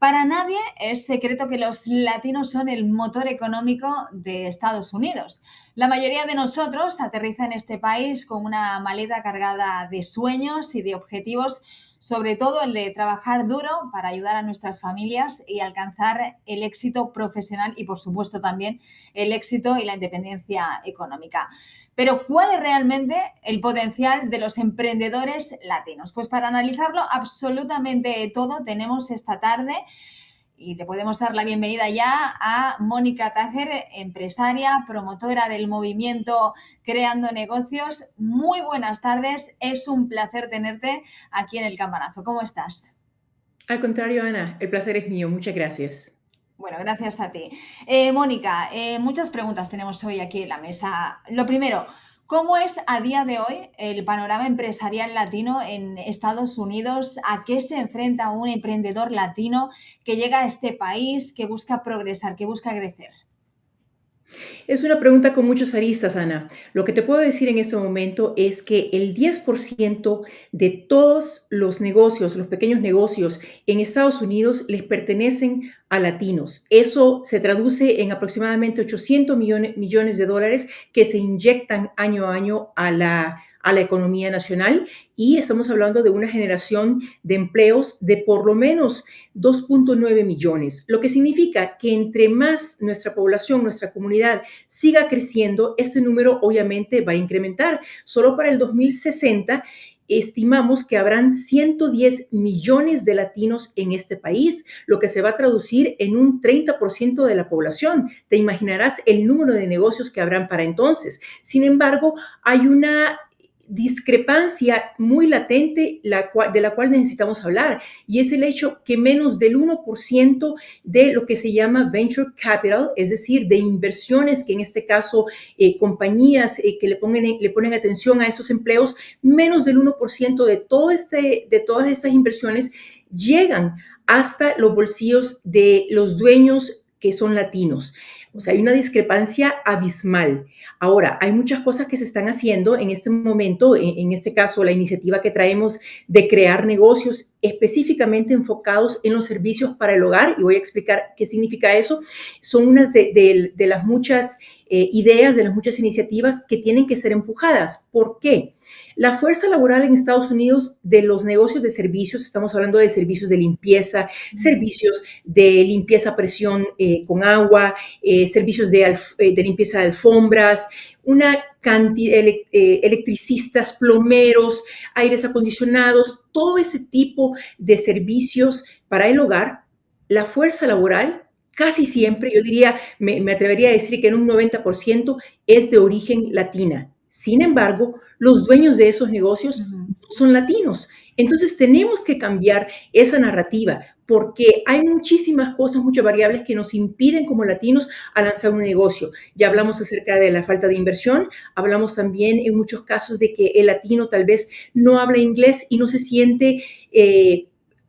Para nadie es secreto que los latinos son el motor económico de Estados Unidos. La mayoría de nosotros aterriza en este país con una maleta cargada de sueños y de objetivos, sobre todo el de trabajar duro para ayudar a nuestras familias y alcanzar el éxito profesional y, por supuesto, también el éxito y la independencia económica. Pero, ¿cuál es realmente el potencial de los emprendedores latinos? Pues para analizarlo absolutamente todo tenemos esta tarde y le podemos dar la bienvenida ya a Mónica Tájer, empresaria, promotora del movimiento Creando Negocios. Muy buenas tardes, es un placer tenerte aquí en El Campanazo. ¿Cómo estás? Al contrario, Ana, el placer es mío. Muchas gracias. Bueno, gracias a ti. Mónica, muchas preguntas tenemos hoy aquí en la mesa. Lo primero, ¿cómo es a día de hoy el panorama empresarial latino en Estados Unidos? ¿A qué se enfrenta un emprendedor latino que llega a este país, que busca progresar, que busca crecer? Es una pregunta con muchas aristas, Ana. Lo que te puedo decir en este momento es que el 10% de todos los negocios, los pequeños negocios en Estados Unidos les pertenecen a latinos. Eso se traduce en aproximadamente 800 millones de dólares que se inyectan año a año a la economía nacional, y estamos hablando de una generación de empleos de por lo menos 2.9 millones, lo que significa que entre más nuestra población, nuestra comunidad siga creciendo, este número obviamente va a incrementar. Solo para el 2060 estimamos que habrán 110 millones de latinos en este país, lo que se va a traducir en un 30% de la población. Te imaginarás el número de negocios que habrán para entonces. Sin embargo, hay una discrepancia muy latente de la cual necesitamos hablar, y es el hecho que menos del 1% de lo que se llama venture capital, es decir, de inversiones que en este caso compañías que le ponen atención a esos empleos, menos del 1% de todas estas inversiones llegan hasta los bolsillos de los dueños que son latinos. O sea, hay una discrepancia abismal. Ahora, hay muchas cosas que se están haciendo en este momento, en este caso, la iniciativa que traemos de crear negocios específicamente enfocados en los servicios para el hogar, y voy a explicar qué significa eso. Son unas de las muchas ideas, de las muchas iniciativas que tienen que ser empujadas. ¿Por qué? La fuerza laboral en Estados Unidos de los negocios de servicios, estamos hablando de servicios de limpieza, servicios de limpieza a presión con agua, servicios de limpieza de alfombras, una cantidad de electricistas, plomeros, aires acondicionados, todo ese tipo de servicios para el hogar. La fuerza laboral casi siempre, yo diría, me atrevería a decir que en un 90% es de origen latina. Sin embargo, los dueños de esos negocios son latinos. Entonces tenemos que cambiar esa narrativa, porque hay muchísimas cosas, muchas variables que nos impiden como latinos a lanzar un negocio. Ya hablamos acerca de la falta de inversión, hablamos también en muchos casos de que el latino tal vez no habla inglés y no se siente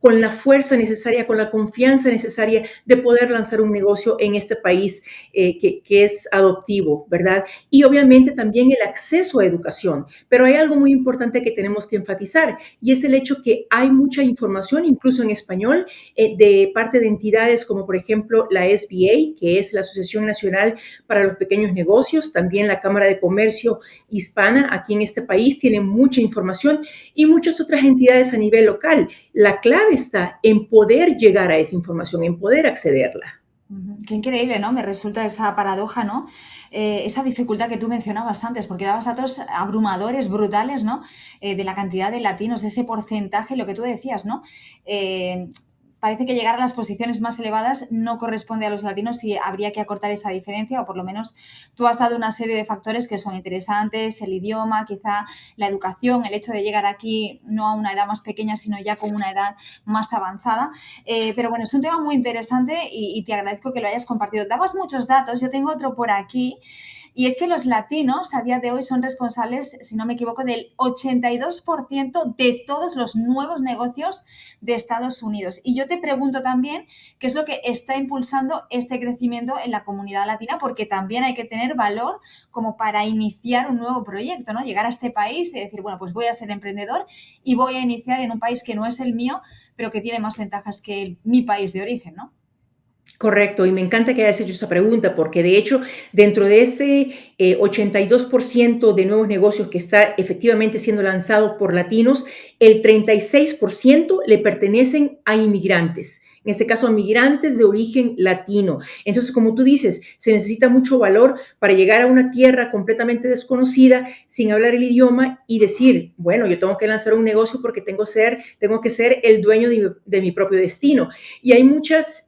con la fuerza necesaria, con la confianza necesaria de poder lanzar un negocio en este país que es adoptivo, ¿verdad? Y obviamente también el acceso a educación. Pero hay algo muy importante que tenemos que enfatizar, y es el hecho que hay mucha información, incluso en español, de parte de entidades como por ejemplo la SBA, que es la Asociación Nacional para los Pequeños Negocios, también la Cámara de Comercio Hispana aquí en este país tiene mucha información, y muchas otras entidades a nivel local. La clave está en poder llegar a esa información, en poder accederla. Qué increíble, ¿no? Me resulta esa paradoja, ¿no? Esa dificultad que tú mencionabas antes, porque dabas datos abrumadores, brutales, ¿no? De la cantidad de latinos, de ese porcentaje, lo que tú decías, ¿no? Parece que llegar a las posiciones más elevadas no corresponde a los latinos y habría que acortar esa diferencia, o por lo menos tú has dado una serie de factores que son interesantes, el idioma, quizá la educación, el hecho de llegar aquí no a una edad más pequeña, sino ya con una edad más avanzada. Pero bueno, es un tema muy interesante y te agradezco que lo hayas compartido. Dabas muchos datos, yo tengo otro por aquí. Y es que los latinos a día de hoy son responsables, si no me equivoco, del 82% de todos los nuevos negocios de Estados Unidos. Y yo te pregunto también qué es lo que está impulsando este crecimiento en la comunidad latina, porque también hay que tener valor como para iniciar un nuevo proyecto, ¿no? Llegar a este país y decir, bueno, pues voy a ser emprendedor y voy a iniciar en un país que no es el mío, pero que tiene más ventajas que mi país de origen, ¿no? Correcto, y me encanta que hayas hecho esa pregunta, porque de hecho, dentro de ese 82% de nuevos negocios que está efectivamente siendo lanzado por latinos, el 36% le pertenecen a inmigrantes. En este caso, a migrantes de origen latino. Entonces, como tú dices, se necesita mucho valor para llegar a una tierra completamente desconocida, sin hablar el idioma y decir, bueno, yo tengo que lanzar un negocio porque tengo que ser el dueño de mi propio destino. Y hay muchas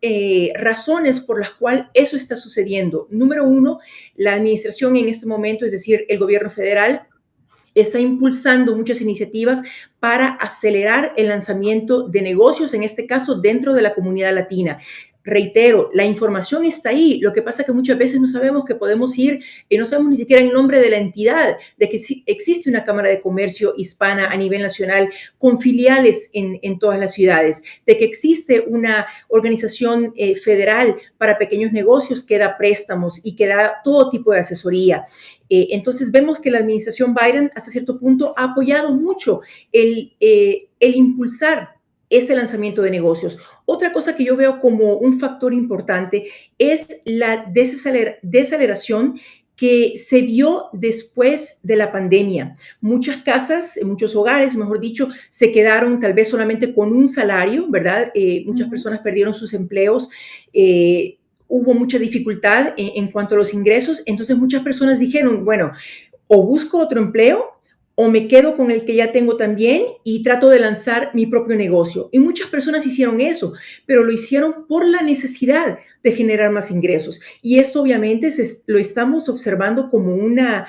razones por las cuales eso está sucediendo. Número uno, la administración en este momento, es decir, el gobierno federal, está impulsando muchas iniciativas para acelerar el lanzamiento de negocios, en este caso dentro de la comunidad latina. Reitero, la información está ahí. Lo que pasa es que muchas veces no sabemos que podemos ir y no sabemos ni siquiera el nombre de la entidad, de que sí existe una Cámara de Comercio hispana a nivel nacional con filiales en todas las ciudades, de que existe una organización federal para pequeños negocios que da préstamos y que da todo tipo de asesoría. Entonces vemos que la administración Biden hasta cierto punto ha apoyado mucho el impulsar este lanzamiento de negocios. Otra cosa que yo veo como un factor importante es la desaceleración que se vio después de la pandemia. Muchas casas, muchos hogares, mejor dicho, se quedaron tal vez solamente con un salario, ¿verdad? Muchas personas perdieron sus empleos. Hubo mucha dificultad en cuanto a los ingresos, entonces muchas personas dijeron, bueno, o busco otro empleo o me quedo con el que ya tengo también y trato de lanzar mi propio negocio. Y muchas personas hicieron eso, pero lo hicieron por la necesidad de generar más ingresos. Y eso obviamente lo estamos observando como una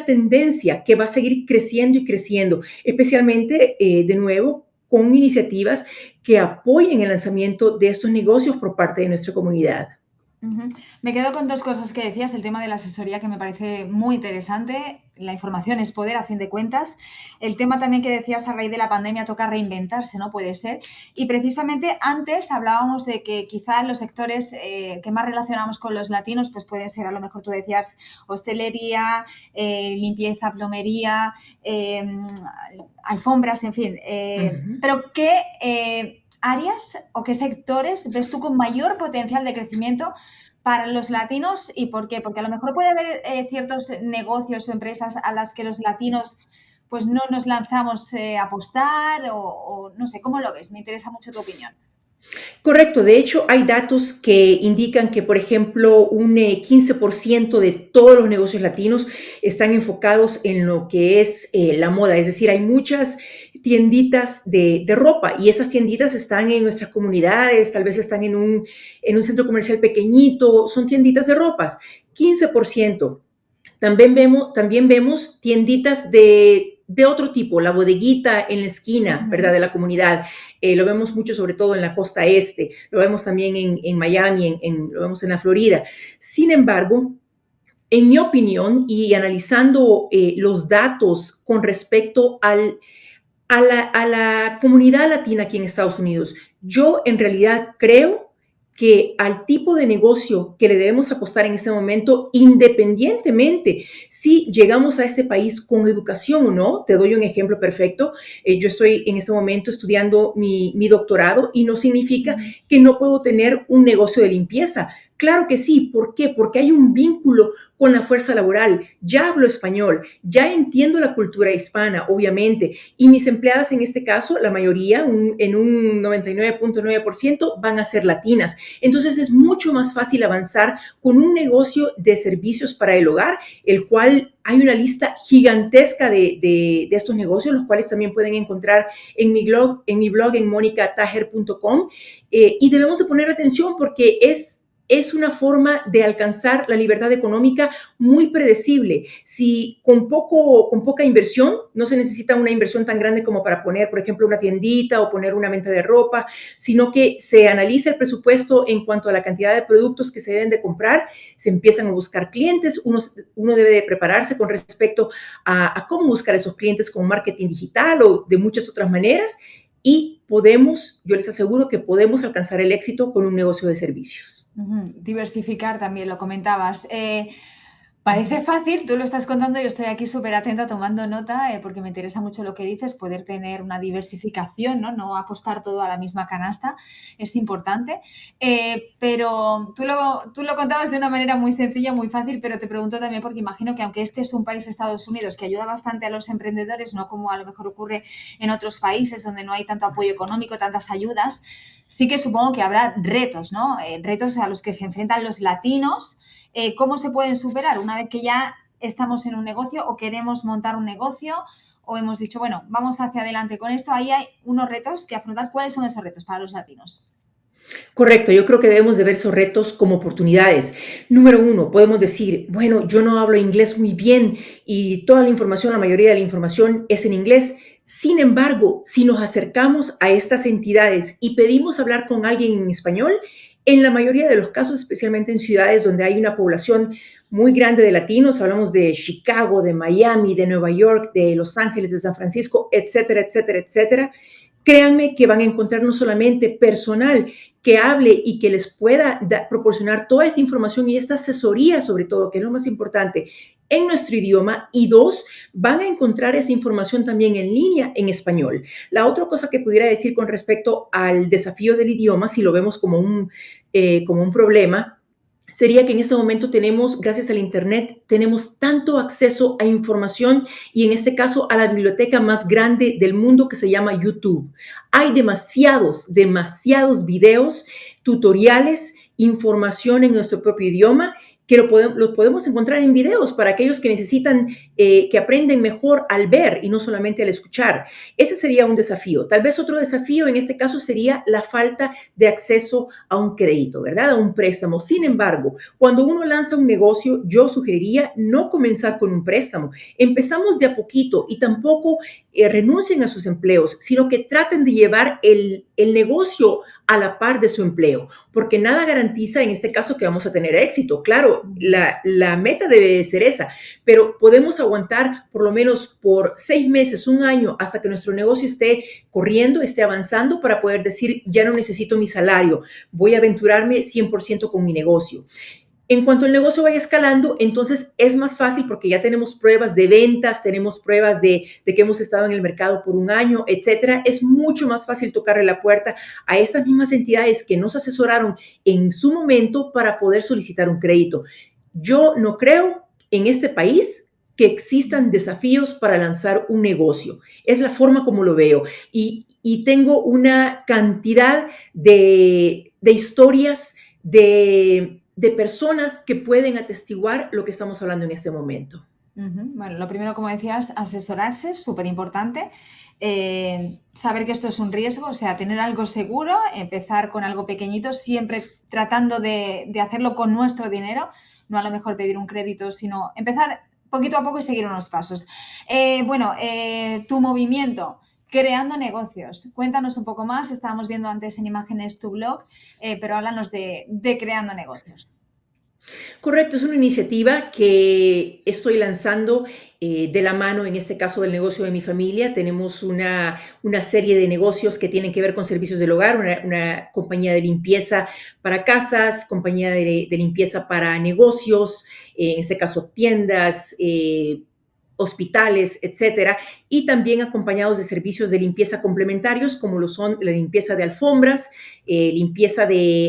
tendencia que va a seguir creciendo y creciendo, especialmente, de nuevo, con iniciativas que apoyen el lanzamiento de estos negocios por parte de nuestra comunidad. Ujú. Me quedo con dos cosas que decías, el tema de la asesoría que me parece muy interesante, la información es poder a fin de cuentas, el tema también que decías a raíz de la pandemia toca reinventarse, ¿no? Puede ser. Y precisamente antes hablábamos de que quizá los sectores que más relacionamos con los latinos pues pueden ser, a lo mejor tú decías, hostelería, limpieza, plomería, alfombras, en fin. Ujú. Pero ¿qué áreas o qué sectores ves tú con mayor potencial de crecimiento para los latinos y por qué? Porque a lo mejor puede haber ciertos negocios o empresas a las que los latinos pues no nos lanzamos a apostar o no sé, ¿cómo lo ves? Me interesa mucho tu opinión. Correcto, de hecho hay datos que indican que, por ejemplo, un 15% de todos los negocios latinos están enfocados en lo que es la moda, es decir, hay muchas tienditas de ropa y esas tienditas están en nuestras comunidades, tal vez están en un centro comercial pequeñito, son tienditas de ropas, 15%. También vemos tienditas de otro tipo, la bodeguita en la esquina, ¿verdad? Ujú. De la comunidad. Lo vemos mucho, sobre todo en la costa este. Lo vemos también en Miami, lo vemos en la Florida. Sin embargo, en mi opinión y analizando los datos con respecto a la comunidad latina aquí en Estados Unidos, yo en realidad creo que al tipo de negocio que le debemos apostar en este momento, independientemente si llegamos a este país con educación o no, te doy un ejemplo perfecto. Yo estoy en este momento estudiando mi doctorado y no significa Ujú. que no puedo tener un negocio de limpieza. Claro que sí. ¿Por qué? Porque hay un vínculo con la fuerza laboral. Ya hablo español, ya entiendo la cultura hispana, obviamente, y mis empleadas en este caso, la mayoría, en un 99.9%, van a ser latinas. Entonces es mucho más fácil avanzar con un negocio de servicios para el hogar, el cual hay una lista gigantesca de estos negocios, los cuales también pueden encontrar en mi blog en monicatajer.com, y debemos de poner atención porque es una forma de alcanzar la libertad económica muy predecible. Si con poca inversión, no se necesita una inversión tan grande como para poner, por ejemplo, una tiendita o poner una venta de ropa, sino que se analiza el presupuesto en cuanto a la cantidad de productos que se deben de comprar, se empiezan a buscar clientes, uno debe de prepararse con respecto a cómo buscar esos clientes con marketing digital o de muchas otras maneras y yo les aseguro que podemos alcanzar el éxito con un negocio de servicios. Ujú. Diversificar también, lo comentabas. Parece fácil, tú lo estás contando, yo estoy aquí súper atenta tomando nota, porque me interesa mucho lo que dices, poder tener una diversificación, ¿no? No apostar todo a la misma canasta, es importante. Pero tú lo contabas de una manera muy sencilla, muy fácil, pero te pregunto también porque imagino que aunque este es un país, Estados Unidos, que ayuda bastante a los emprendedores, no como a lo mejor ocurre en otros países donde no hay tanto apoyo económico, tantas ayudas, sí que supongo que habrá retos, ¿no? Retos a los que se enfrentan los latinos. ¿Cómo se pueden superar una vez que ya estamos en un negocio o queremos montar un negocio o hemos dicho, bueno, vamos hacia adelante con esto? Ahí hay unos retos que afrontar. ¿Cuáles son esos retos para los latinos? Correcto, yo creo que debemos de ver esos retos como oportunidades. Número uno, podemos decir, bueno, yo no hablo inglés muy bien y toda la información, la mayoría de la información es en inglés. Sin embargo, si nos acercamos a estas entidades y pedimos hablar con alguien en español, en la mayoría de los casos, especialmente en ciudades donde hay una población muy grande de latinos, hablamos de Chicago, de Miami, de Nueva York, de Los Ángeles, de San Francisco, etcétera, etcétera, etcétera, créanme que van a encontrar no solamente personal que hable y que les pueda proporcionar toda esta información y esta asesoría, sobre todo, que es lo más importante, en nuestro idioma. Y dos, van a encontrar esa información también en línea en español. La otra cosa que pudiera decir con respecto al desafío del idioma, si lo vemos como un problema, sería que en ese momento tenemos, gracias al Internet, tenemos tanto acceso a información y en este caso a la biblioteca más grande del mundo que se llama YouTube. Hay demasiados videos, tutoriales, información en nuestro propio idioma que lo podemos encontrar en videos para aquellos que necesitan, que aprenden mejor al ver y no solamente al escuchar. Ese sería un desafío. Tal vez otro desafío en este caso sería la falta de acceso a un crédito, ¿verdad? A un préstamo. Sin embargo, cuando uno lanza un negocio, yo sugeriría no comenzar con un préstamo. Empezamos de a poquito y tampoco renuncien a sus empleos, sino que traten de llevar el negocio a la par de su empleo, porque nada garantiza en este caso que vamos a tener éxito. Claro, la meta debe de ser esa, pero podemos aguantar por lo menos por 6 meses, un año, hasta que nuestro negocio esté corriendo, esté avanzando para poder decir, ya no necesito mi salario, voy a aventurarme 100% con mi negocio. En cuanto el negocio vaya escalando, entonces es más fácil porque ya tenemos pruebas de ventas, tenemos pruebas de que hemos estado en el mercado por un año, etcétera. Es mucho más fácil tocarle la puerta a estas mismas entidades que nos asesoraron en su momento para poder solicitar un crédito. Yo no creo en este país que existan desafíos para lanzar un negocio. Es la forma como lo veo. Y tengo una cantidad de historias de personas que pueden atestiguar lo que estamos hablando en este momento. Bueno, lo primero, como decías, asesorarse, súper importante. Saber que esto es un riesgo, o sea, tener algo seguro, empezar con algo pequeñito, siempre tratando de hacerlo con nuestro dinero, no a lo mejor pedir un crédito, sino empezar poquito a poco y seguir unos pasos. Tu movimiento, creando negocios. Cuéntanos un poco más, estábamos viendo antes en imágenes tu blog, pero háblanos de creando negocios. Correcto, es una iniciativa que estoy lanzando de la mano, en este caso, del negocio de mi familia. Tenemos una serie de negocios que tienen que ver con servicios del hogar, una compañía de limpieza para casas, compañía de limpieza para negocios, en este caso tiendas, hospitales, etcétera, y también acompañados de servicios de limpieza complementarios, como lo son la limpieza de alfombras, limpieza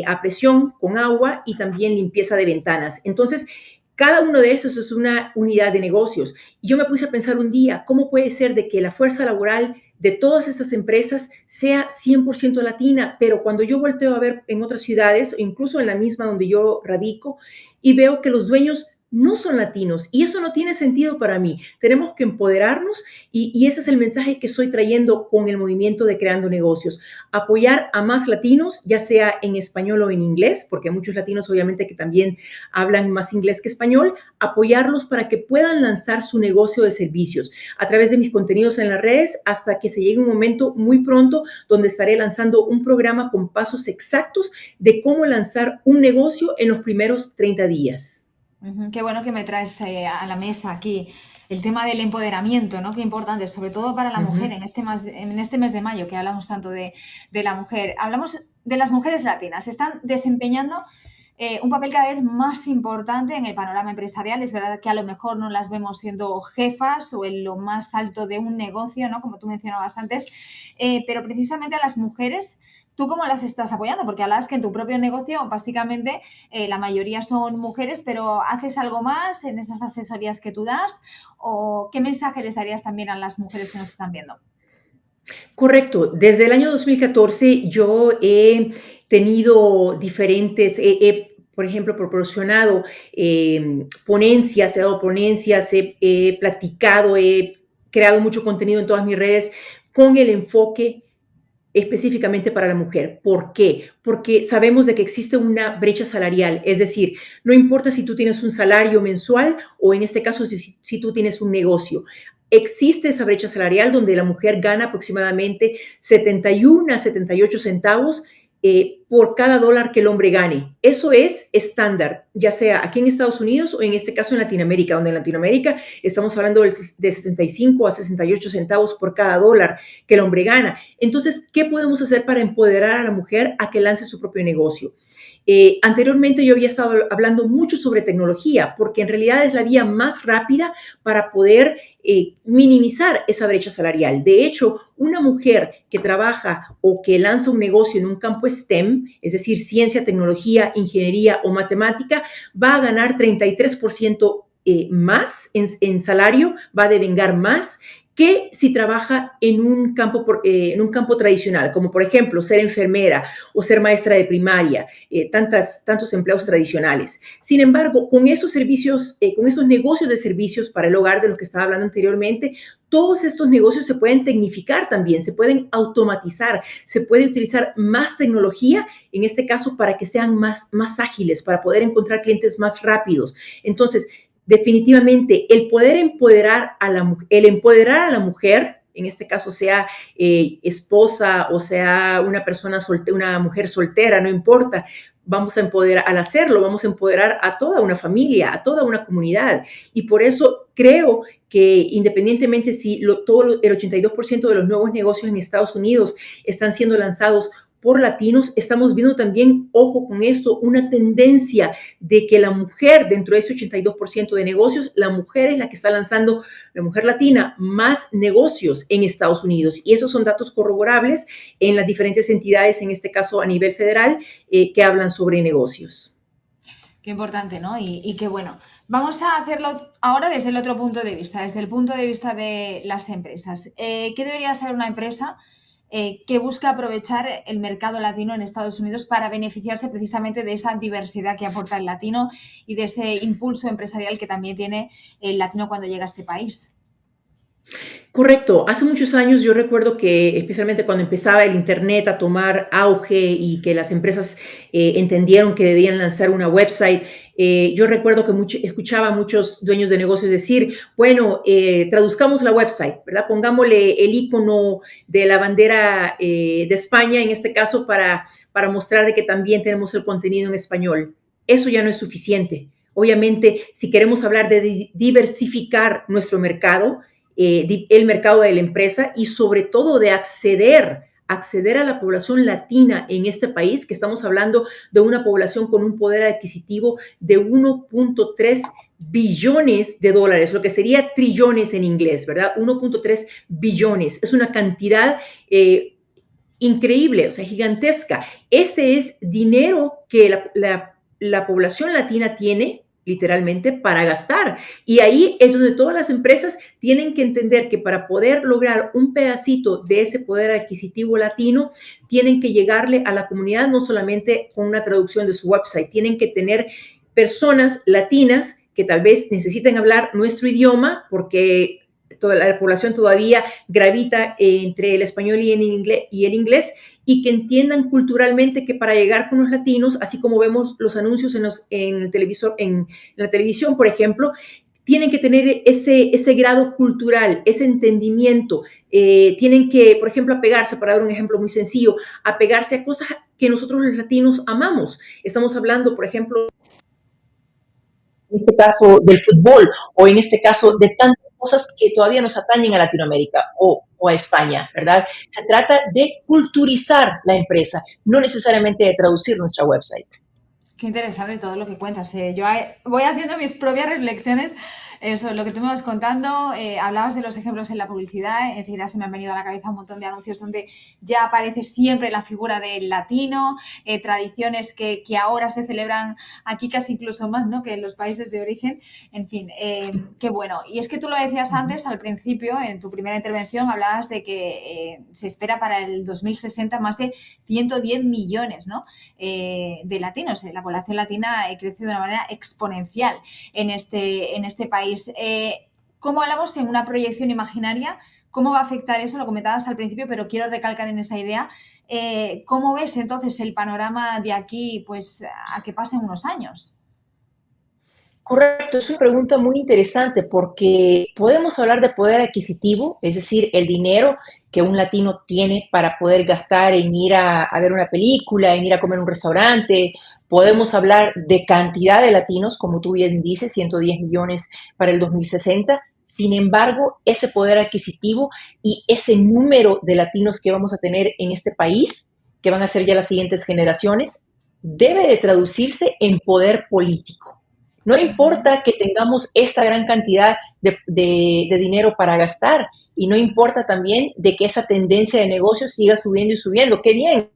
a presión con agua y también limpieza de ventanas. Entonces, cada uno de esos es una unidad de negocios. Y yo me puse a pensar un día, ¿cómo puede ser de que la fuerza laboral de todas estas empresas sea 100% latina? Pero cuando yo volteo a ver en otras ciudades, incluso en la misma donde yo radico, y veo que los dueños no son latinos y eso no tiene sentido para mí. Tenemos que empoderarnos y ese es el mensaje que estoy trayendo con el movimiento de Creando Negocios. Apoyar a más latinos, ya sea en español o en inglés, porque hay muchos latinos obviamente que también hablan más inglés que español, apoyarlos para que puedan lanzar su negocio de servicios a través de mis contenidos en las redes hasta que se llegue un momento muy pronto donde estaré lanzando un programa con pasos exactos de cómo lanzar un negocio en los primeros 30 días. Qué bueno que me traes a la mesa aquí el tema del empoderamiento, ¿no? Qué importante, sobre todo para la mujer Ujú. en este mes de mayo, que hablamos tanto de la mujer. Hablamos de las mujeres latinas. Están desempeñando un papel cada vez más importante en el panorama empresarial. Es verdad que a lo mejor no las vemos siendo jefas o en lo más alto de un negocio, ¿no? Como tú mencionabas antes, pero precisamente a las mujeres, ¿tú cómo las estás apoyando? Porque hablabas que en tu propio negocio, básicamente, la mayoría son mujeres, pero ¿haces algo más en esas asesorías que tú das? ¿O qué mensaje les darías también a las mujeres que nos están viendo? Correcto. Desde el año 2014 yo he tenido diferentes, por ejemplo, proporcionado ponencias, he dado ponencias, he platicado, he creado mucho contenido en todas mis redes con el enfoque específicamente para la mujer. ¿Por qué? Porque sabemos de que existe una brecha salarial, es decir, no importa si tú tienes un salario mensual o en este caso si tú tienes un negocio. Existe esa brecha salarial donde la mujer gana aproximadamente 71 a 78 centavos por cada dólar que el hombre gane. Eso es estándar, ya sea aquí en Estados Unidos o en este caso en Latinoamérica, donde en Latinoamérica estamos hablando de 65 a 68 centavos por cada dólar que el hombre gana. Entonces, ¿qué podemos hacer para empoderar a la mujer a que lance su propio negocio? Anteriormente yo había estado hablando mucho sobre tecnología, porque en realidad es la vía más rápida para poder minimizar esa brecha salarial. De hecho, una mujer que trabaja o que lanza un negocio en un campo STEM, es decir, ciencia, tecnología, ingeniería o matemática, va a ganar 33% más en salario, va a devengar más que si trabaja en un campo tradicional, como por ejemplo ser enfermera o ser maestra de primaria, tantos empleos tradicionales. Sin embargo, con esos servicios, con estos negocios de servicios para el hogar de los que estaba hablando anteriormente, todos estos negocios se pueden tecnificar también, se pueden automatizar, se puede utilizar más tecnología, en este caso, para que sean más ágiles, para poder encontrar clientes más rápidos. Entonces, definitivamente, el empoderar a la mujer, en este caso sea esposa o sea una mujer soltera, no importa, vamos a empoderar, al hacerlo, vamos a empoderar a toda una familia, a toda una comunidad. Y por eso creo que independientemente si el 82% de los nuevos negocios en Estados Unidos están siendo lanzados por latinos, estamos viendo también, ojo con esto, una tendencia de que la mujer, dentro de ese 82% de negocios, la mujer es la que está lanzando, la mujer latina, más negocios en Estados Unidos. Y esos son datos corroborables en las diferentes entidades, en este caso a nivel federal, que hablan sobre negocios. Qué importante, ¿no? Y qué bueno. Vamos a hacerlo ahora desde el otro punto de vista, desde el punto de vista de las empresas. ¿Qué debería ser una empresa que busca aprovechar el mercado latino en Estados Unidos para beneficiarse precisamente de esa diversidad que aporta el latino y de ese impulso empresarial que también tiene el latino cuando llega a este país? Correcto. Hace muchos años yo recuerdo que, especialmente cuando empezaba el Internet a tomar auge y que las empresas entendieron que debían lanzar una website, yo recuerdo que escuchaba a muchos dueños de negocios decir, bueno, traduzcamos la website, ¿verdad? Pongámosle el icono de la bandera de España, en este caso, para mostrar de que también tenemos el contenido en español. Eso ya no es suficiente. Obviamente, si queremos hablar de diversificar nuestro mercado, el mercado de la empresa y sobre todo de acceder a la población latina en este país, que estamos hablando de una población con un poder adquisitivo de 1.3 billones de dólares, lo que sería trillones en inglés, ¿verdad? 1.3 billones. Es una cantidad increíble, o sea, gigantesca. Este es dinero que la población latina tiene literalmente para gastar. Y ahí es donde todas las empresas tienen que entender que para poder lograr un pedacito de ese poder adquisitivo latino, tienen que llegarle a la comunidad no solamente con una traducción de su website, tienen que tener personas latinas que tal vez necesiten hablar nuestro idioma porque toda la población todavía gravita entre el español y el inglés y que entiendan culturalmente que para llegar con los latinos, así como vemos los anuncios en el televisor, en la televisión, por ejemplo, tienen que tener ese grado cultural, ese entendimiento. Tienen que, por ejemplo, apegarse, para dar un ejemplo muy sencillo, apegarse a cosas que nosotros los latinos amamos. Estamos hablando, por ejemplo, en este caso del fútbol o en este caso de tantas cosas que todavía nos atañen a Latinoamérica o a España, ¿verdad? Se trata de culturizar la empresa, no necesariamente de traducir nuestra website. Qué interesante todo lo que cuentas. Voy haciendo mis propias reflexiones. Eso, lo que tú me vas contando, hablabas de los ejemplos en la publicidad, enseguida se me han venido a la cabeza un montón de anuncios donde ya aparece siempre la figura del latino, tradiciones que ahora se celebran aquí casi incluso más, ¿no?, que en los países de origen. En fin, qué bueno. Y es que tú lo decías Ujú. antes, al principio, en tu primera intervención, hablabas de que se espera para el 2060 más de 110 millones, ¿no?, de latinos. La población latina crece de una manera exponencial en este país. ¿Cómo hablamos en una proyección imaginaria? ¿Cómo va a afectar eso? Lo comentabas al principio, pero quiero recalcar en esa idea. ¿Cómo ves entonces el panorama de aquí, pues, a que pasen unos años? Correcto, es una pregunta muy interesante porque podemos hablar de poder adquisitivo, es decir, el dinero que un latino tiene para poder gastar en ir a ver una película, en ir a comer a un restaurante. Podemos hablar de cantidad de latinos, como tú bien dices, 110 millones para el 2060. Sin embargo, ese poder adquisitivo y ese número de latinos que vamos a tener en este país, que van a ser ya las siguientes generaciones, debe de traducirse en poder político. No Ujú. importa que tengamos esta gran cantidad de dinero para gastar y no importa también de que esa tendencia de negocio siga subiendo y subiendo. Qué bien,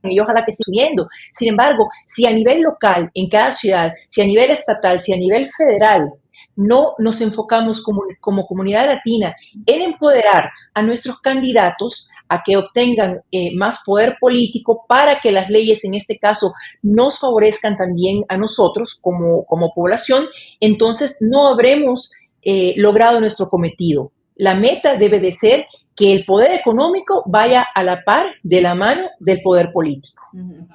y ojalá que siga subiendo. Sin embargo, si a nivel local, en cada ciudad, si a nivel estatal, si a nivel federal, no nos enfocamos como comunidad latina en empoderar a nuestros candidatos a que obtengan más poder político para que las leyes, en este caso, nos favorezcan también a nosotros como población, entonces no habremos logrado nuestro cometido. La meta debe de ser que el poder económico vaya a la par, de la mano del poder político. Ujú.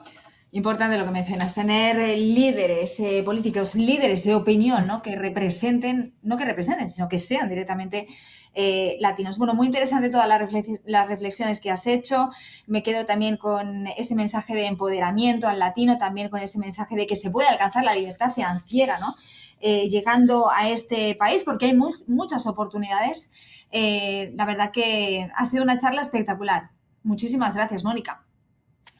Importante lo que mencionas, tener líderes políticos, líderes de opinión, ¿no?, que representen, no que representen, sino que sean directamente latinos. Bueno, muy interesante todas las reflexiones que has hecho. Me quedo también con ese mensaje de empoderamiento al latino, también con ese mensaje de que se puede alcanzar la libertad financiera, ¿no?, llegando a este país, porque hay muchas oportunidades. La verdad que ha sido una charla espectacular. Muchísimas gracias, Mónica.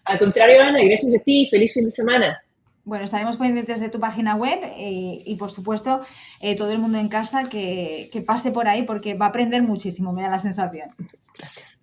Al contrario, Ana, gracias a ti. Feliz fin de semana. Bueno, estaremos pendientes de tu página web y por supuesto, todo el mundo en casa que pase por ahí porque va a aprender muchísimo, me da la sensación. Gracias.